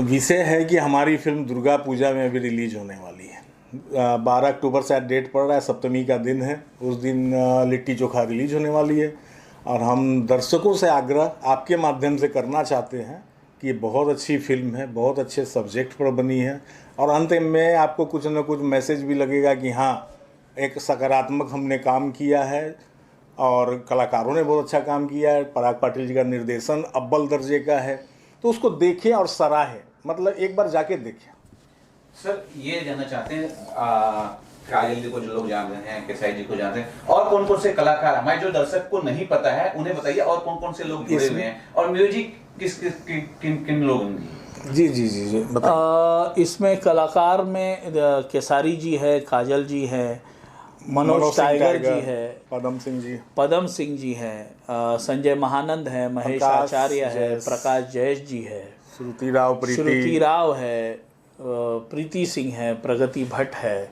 विषय है कि हमारी फिल्म दुर्गा पूजा में अभी रिलीज होने वाली है। 12 अक्टूबर से आज डेट पड़ रहा है, सप्तमी का दिन है। उस दिन लिट्टी चोखा रिलीज होने वाली है और हम दर्शकों से आग्रह आपके माध्यम से करना चाहते हैं कि ये बहुत अच्छी फिल्म है, बहुत अच्छे सब्जेक्ट पर बनी है और अंत में आपको कुछ न कुछ मैसेज भी लगेगा कि हाँ, एक सकारात्मक हमने काम किया है और कलाकारों ने बहुत अच्छा काम किया है। पराग पाटिल जी का निर्देशन अव्वल दर्जे का है, तो उसको देखें और सराहें, मतलब एक बार जाके देखें। सर ये जानना चाहते हैं, काजल जी को जो लोग जान रहे हैं, केसाई जी को जानते हैं, और कौन कौन से कलाकार, हमारे जो दर्शक को नहीं पता है उन्हें बताइए, और कौन कौन से लोग जुड़े हुए हैं और म्यूजिक किन लोगों की? जी जी जी जी इसमें कलाकार में केसारी जी है, काजल जी है, मनोज टाइगर जी है, पदम सिंह जी हैं, संजय महानंद है, महेश आचार्य है, प्रकाश जयेश जी है, श्रुति राव है, प्रीति सिंह है, प्रगति भट्ट है,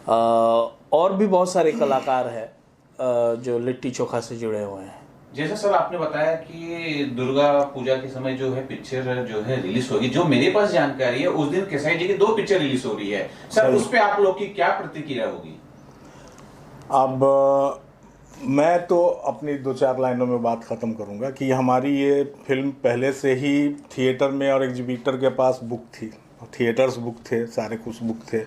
और भी बहुत सारे कलाकार हैं जो लिट्टी चोखा से जुड़े हुए हैं। जैसा सर आपने बताया कि दुर्गा पूजा के समय जो है पिक्चर जो है रिलीज होगी, जो मेरे पास जानकारी है उस दिन केसाई जी की 2 पिक्चर रिलीज हो रही है सर, उस पे आप लोग की क्या प्रतिक्रिया होगी? अब मैं तो अपनी 2-4 लाइनों में बात ख़त्म करूंगा कि हमारी ये फिल्म पहले से ही थिएटर में और एग्जीबिटर के पास बुक थी, थिएटर्स बुक थे, सारे कुछ बुक थे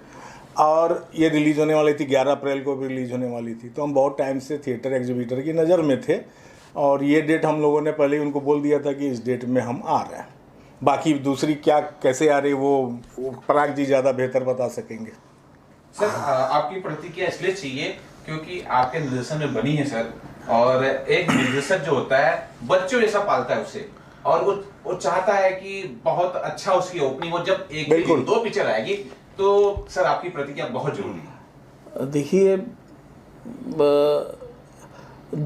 और ये रिलीज़ होने वाली थी, 11 अप्रैल को भी रिलीज़ होने वाली थी। तो हम बहुत टाइम से थिएटर एग्जीबिटर की नज़र में थे और ये डेट हम लोगों ने पहले ही उनको बोल दिया था कि इस डेट में हम आ रहे हैं। बाकी दूसरी क्या कैसे आ रही वो पराग जी ज़्यादा बेहतर बता सकेंगे। सर आपकी प्रतिक्रिया इसलिए चाहिए क्योंकि आपके निर्देशन में बनी है सर, और एक निर्देशक जो होता है बच्चों जैसा पालता है उसे, और वो चाहता है कि बहुत अच्छा उसकी ओपनिंग हो। जब एक 2 पिक्चर आएगी तो सर आपकी प्रतिक्रिया बहुत जरूरी है। देखिए,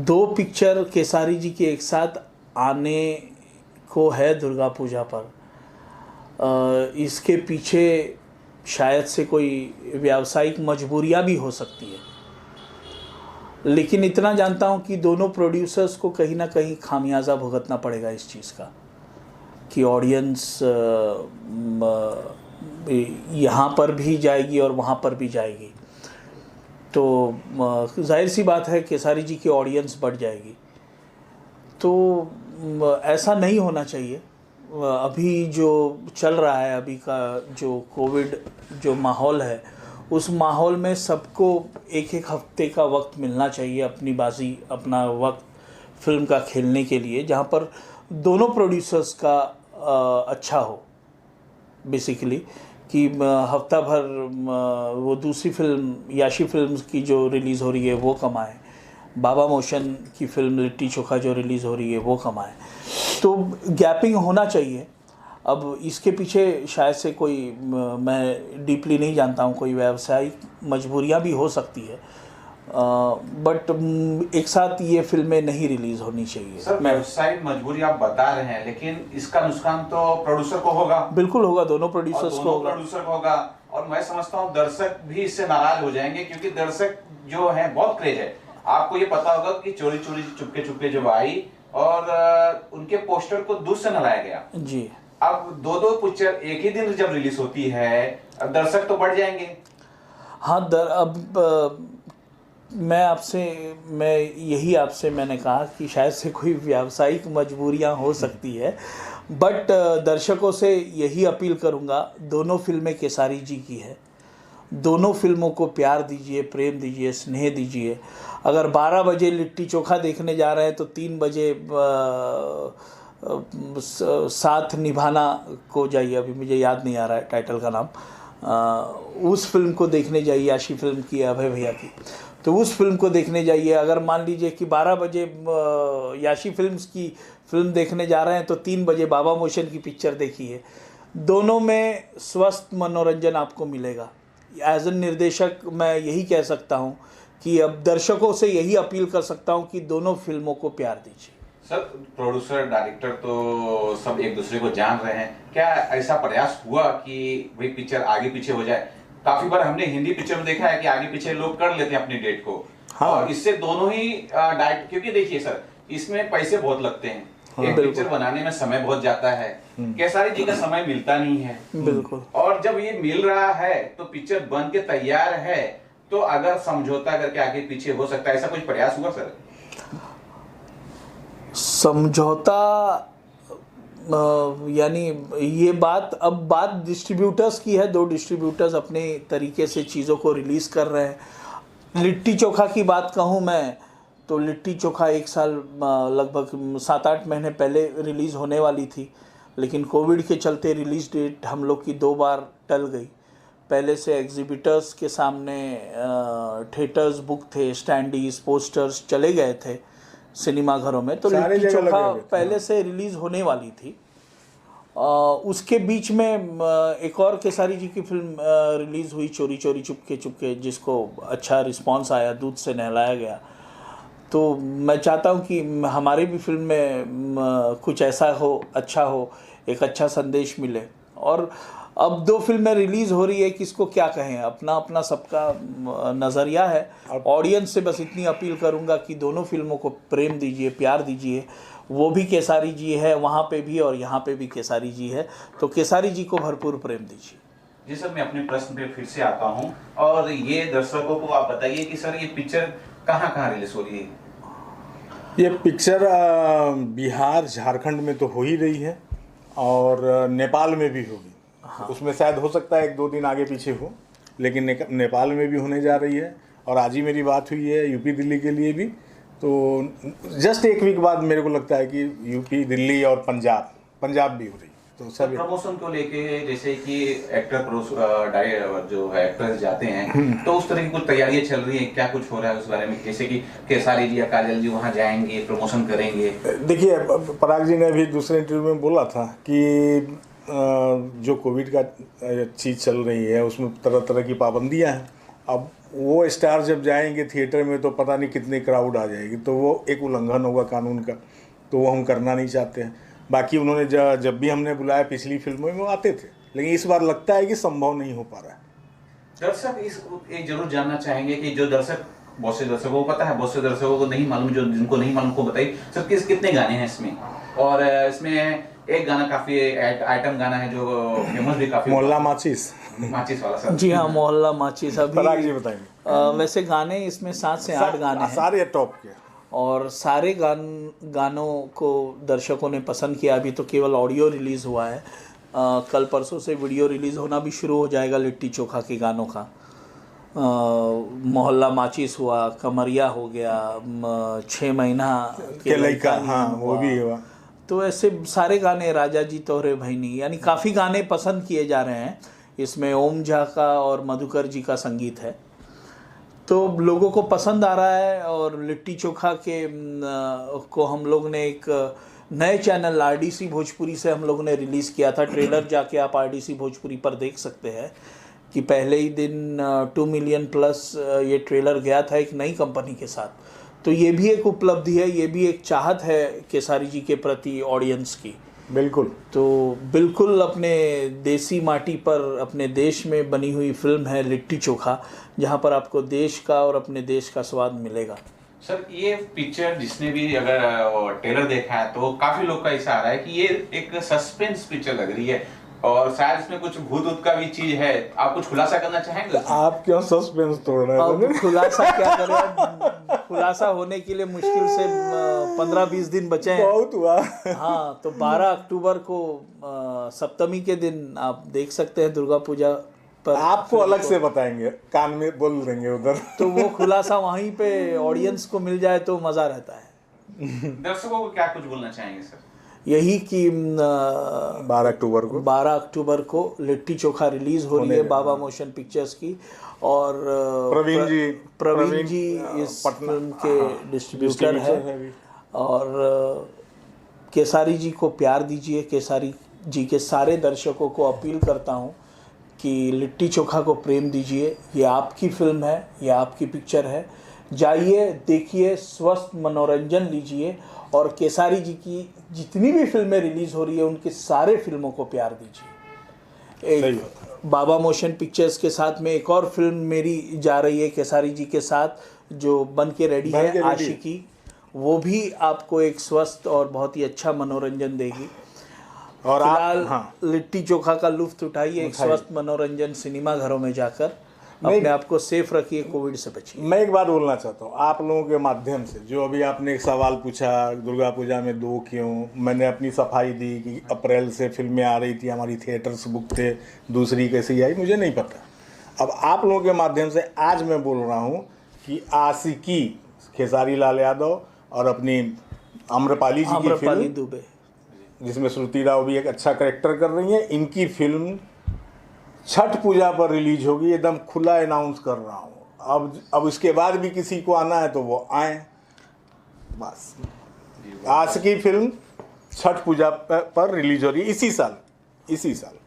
2 पिक्चर केसारी जी के एक साथ आने को है दुर्गा पूजा पर। इसके पीछे शायद से कोई व्यावसायिक मजबूरियां भी हो सकती है, लेकिन इतना जानता हूं कि दोनों प्रोड्यूसर्स को कहीं ना कहीं खामियाजा भुगतना पड़ेगा इस चीज़ का कि ऑडियंस यहाँ पर भी जाएगी और वहाँ पर भी जाएगी। तो जाहिर सी बात है केसारी जी की ऑडियंस बढ़ जाएगी, तो ऐसा नहीं होना चाहिए। अभी जो चल रहा है, अभी का जो कोविड जो माहौल है, उस माहौल में सबको एक हफ्ते का वक्त मिलना चाहिए अपनी बाजी, अपना वक्त फिल्म का खेलने के लिए, जहाँ पर दोनों प्रोड्यूसर्स का अच्छा हो बेसिकली, कि हफ्ता भर वो दूसरी फिल्म याशी फिल्म्स की जो रिलीज़ हो रही है वो कमाए, बाबा मोशन की फिल्म लिट्टी चोखा जो रिलीज़ हो रही है वो कमाए। तो गैपिंग होना चाहिए। अब इसके पीछे शायद से कोई, मैं डीपली नहीं जानता हूँ, कोई व्यावसायिक मजबूरियाँ भी हो सकती है, बट एक साथ ये फिल्में नहीं रिलीज़ होनी चाहिए। सर व्यावसायिक मजबूरी आप बता रहे हैं, लेकिन इसका नुकसान तो प्रोड्यूसर को होगा। बिल्कुल होगा, दोनों प्रोड्यूसर्स को होगा, और मैं समझता हूँ दर्शक भी इससे नाराज हो जाएंगे, क्योंकि दर्शक जो है बहुत क्रेज है। आपको ये पता होगा कि चोरी चोरी चुपके चुपके जब आई और उनके पोस्टर को दूर से न लाया गया जी, अब 2 पिक्चर एक ही दिन जब रिलीज होती है, अब दर्शक तो बढ़ जाएंगे। हाँ, अब मैंने कहा कि शायद से कोई व्यावसायिक मजबूरियां हो सकती है, बट दर्शकों से यही अपील करूंगा, दोनों फिल्में केसारी जी की है, दोनों फिल्मों को प्यार दीजिए, प्रेम दीजिए, स्नेह दीजिए। अगर 12 बजे लिट्टी चोखा देखने जा रहे हैं तो 3 बजे साथ निभाना को जाइए, अभी मुझे याद नहीं आ रहा है टाइटल का नाम, उस फिल्म को देखने जाइए, याशी फिल्म की, अभय भैया की, तो उस फिल्म को देखने जाइए। अगर मान लीजिए कि 12 बजे याशी फिल्म्स की फिल्म देखने जा रहे हैं तो 3 बजे बाबा मोशन की पिक्चर देखिए। दोनों में स्वस्थ मनोरंजन आपको मिलेगा। एज एन निर्देशक मैं यही कह सकता हूँ कि अब दर्शकों से यही अपील कर सकता हूँ कि दोनों फिल्मों को प्यार दीजिए। सर प्रोड्यूसर डायरेक्टर तो सब एक दूसरे को जान रहे हैं, क्या ऐसा प्रयास हुआ कि भाई पिक्चर आगे पीछे हो जाए? काफी बार हमने हिंदी पिक्चर में देखा है कि आगे पीछे लोग कर लेते हैं अपनी डेट को। हाँ। और इससे दोनों ही डायरेक्ट, क्योंकि देखिए सर इसमें पैसे बहुत लगते हैं, एक पिक्चर बनाने में समय बहुत जाता है, केसारी जी का समय मिलता नहीं है। बिल्कुल। और जब ये मिल रहा है तो पिक्चर बन के तैयार है, तो अगर समझौता करके आगे पीछे हो सकता है, ऐसा कुछ प्रयास हुआ सर? समझौता यानी ये बात डिस्ट्रीब्यूटर्स की है। 2 डिस्ट्रीब्यूटर्स अपने तरीके से चीज़ों को रिलीज़ कर रहे हैं। लिट्टी चोखा की बात कहूँ मैं तो लिट्टी चोखा 1 साल लगभग 7-8 महीने पहले रिलीज़ होने वाली थी, लेकिन कोविड के चलते रिलीज़ डेट हम लोग की 2 बार टल गई। पहले से एग्जिबिटर्स के सामने थिएटर्स बुक थे, स्टैंडीज पोस्टर्स चले गए थे सिनेमा घरों में, तो लिट्टी चोखा पहले से रिलीज़ होने वाली थी। उसके बीच में एक और केसारी जी की फिल्म रिलीज़ हुई, चोरी चोरी चुपके चुपके, जिसको अच्छा रिस्पांस आया, दूध से नहलाया गया। तो मैं चाहता हूँ कि हमारी भी फिल्म में कुछ ऐसा हो, अच्छा हो, एक अच्छा संदेश मिले। और अब 2 फिल्में रिलीज़ हो रही है, किसको क्या कहें, अपना अपना सबका नज़रिया है। ऑडियंस से बस इतनी अपील करूँगा कि दोनों फिल्मों को प्रेम दीजिए, प्यार दीजिए। वो भी केसारी जी है वहाँ पे भी, और यहाँ पे भी केसारी जी है, तो केसारी जी को भरपूर प्रेम दीजिए। जी सर, मैं अपने प्रश्न पे फिर से आता हूँ, और ये दर्शकों को आप बताइए कि सर ये पिक्चर कहाँ रिलीज हो रही है? ये पिक्चर बिहार झारखंड में तो हो ही रही है, और नेपाल में भी होगी। हाँ। उसमें शायद हो सकता है 1-2 दिन आगे पीछे हो, लेकिन नेपाल में भी होने जा रही है। और आज ही मेरी बात हुई है यूपी दिल्ली के लिए भी, तो जस्ट 1 वीक बाद मेरे को लगता है कि यूपी, दिल्ली और पंजाब भी हो रही है। तो सब प्रमोशन को लेके, जैसे कि एक्टर जो है एक्टर्स जाते हैं, तो उस तरह की कुछ तैयारियां चल रही है, क्या कुछ हो रहा है उस बारे में? जैसे कि केसारी जी या काजल जी वहां जाएंगे, प्रमोशन करेंगे। देखिए, पराग जी ने भी दूसरे इंटरव्यू में बोला था कि जो कोविड का चीज़ चल रही है उसमें तरह तरह की पाबंदियां हैं। अब वो स्टार जब जाएंगे थिएटर में तो पता नहीं कितनी क्राउड आ जाएगी, तो वो एक उल्लंघन होगा कानून का, तो वो हम करना नहीं चाहते हैं। बाकी उन्होंने जब भी हमने बुलाया पिछली फिल्मों में वो आते थे, लेकिन इस बार लगता है कि संभव नहीं हो पा रहा है। दर्शक एक जरूर जानना चाहेंगे कि जो दर्शक, बहुत से दर्शकों को पता है, बहुत से दर्शकों को नहीं मालूम, जो जिनको नहीं मालूम को बताइए सर, कितने गाने हैं इसमें? और इसमें एक गाना काफी आइटम गाना है जो फेमस भी काफी, मोहल्ला माचिस वाला सर। जी हाँ, मोहल्ला माचिस। अभी पराग जी बताएंगे। वैसे गाने इसमें 7 से 8 गाने हैं, सारे टॉप के, और सारे गानों को दर्शकों ने पसंद किया। अभी तो केवल ऑडियो रिलीज़ हुआ है, कल परसों से वीडियो रिलीज़ होना भी शुरू हो जाएगा लिट्टी चोखा के गानों का। मोहल्ला माचिस हुआ, कमरिया हो गया, 6 महीना के लइका, हाँ वो भी हुआ। तो ऐसे सारे गाने, राजा जी तोहरे भैनी, यानी काफ़ी गाने पसंद किए जा रहे हैं। इसमें ओम झा का और मधुकर जी का संगीत है, तो लोगों को पसंद आ रहा है। और लिट्टी चोखा को हम लोग ने एक नए चैनल RDC भोजपुरी से हम लोगों ने रिलीज़ किया था। ट्रेलर जाके आप RDC भोजपुरी पर देख सकते हैं कि पहले ही दिन 2 मिलियन प्लस ये ट्रेलर गया था एक नई कंपनी के साथ। तो ये भी एक उपलब्धि है, ये भी एक चाहत है केसारी जी के प्रति ऑडियंस की। बिल्कुल। तो बिल्कुल अपने देसी माटी पर, अपने देश में बनी हुई फिल्म है लिट्टी चोखा, जहाँ पर आपको देश का और अपने देश का स्वाद मिलेगा। सर, ये पिक्चर जिसने भी अगर ट्रेलर देखा है तो काफी लोग का ऐसा आ रहा है कि ये एक सस्पेंस पिक्चर लग रही है, और शायद इसमें कुछ भूत का भी चीज है। आप कुछ खुलासा करना चाहेंगे? आप क्यों सस्पेंस तोड़ रहे हैं? अब खुलासा क्या करें, खुलासा होने के लिए मुश्किल से 15-20 दिन बचे हैं। बहुत हुआ। हाँ, तो 12 अक्टूबर को सप्तमी के दिन आप देख सकते हैं दुर्गा पूजा पर। आपको अलग से बताएंगे, कान में बोल देंगे उधर। तो वो खुलासा वहीं पे ऑडियंस को मिल जाए तो मज़ा रहता है। दर्शकों को क्या कुछ बोलना चाहेंगे सर? यही कि 12 अक्टूबर को लिट्टी चोखा रिलीज हो रही है बाबा मोशन पिक्चर्स की, और प्रवीण जी इस फिल्म के डिस्ट्रीब्यूटर है। और केसारी जी को प्यार दीजिए। केसारी जी के सारे दर्शकों को अपील करता हूँ कि लिट्टी चोखा को प्रेम दीजिए। ये आपकी फिल्म है, ये आपकी पिक्चर है, जाइए देखिए, स्वस्थ मनोरंजन लीजिए। और केसारी जी की जितनी भी फिल्में रिलीज़ हो रही है उनकी सारे फिल्मों को प्यार दीजिए। एक बाबा मोशन पिक्चर्स के साथ में एक और फिल्म मेरी जा रही है केसारी जी के साथ, जो बन के रेडी है, आशिकी। वो भी आपको एक स्वस्थ और बहुत ही अच्छा मनोरंजन देगी। और फिलहाल हाँ, लिट्टी चोखा का लुत्फ उठाइए, एक स्वस्थ मनोरंजन सिनेमा घरों में जाकर नहीं, अपने आप को सेफ रखिए, कोविड से बचिए। मैं एक बात बोलना चाहता हूँ आप लोगों के माध्यम से। जो अभी आपने एक सवाल पूछा दुर्गा पूजा में 2 क्यों, मैंने अपनी सफाई दी कि अप्रैल से फिल्में आ रही थी, हमारी थिएटर्स बुक थे, दूसरी कैसी आई मुझे नहीं पता। अब आप लोगों के माध्यम से आज मैं बोल रहा हूँ कि आशिकी खेसारी लाल यादव और अपनी आम्रपाली जी की आम्रपाली फिल्म, दुबे, जिसमें श्रुति राव भी एक अच्छा करेक्टर कर रही हैं, इनकी फिल्म छठ पूजा पर रिलीज होगी। एकदम खुला अनाउंस कर रहा हूँ। अब इसके बाद भी किसी को आना है तो वो आए, बस। आज की फिल्म छठ पूजा पर रिलीज हो रही है इसी साल।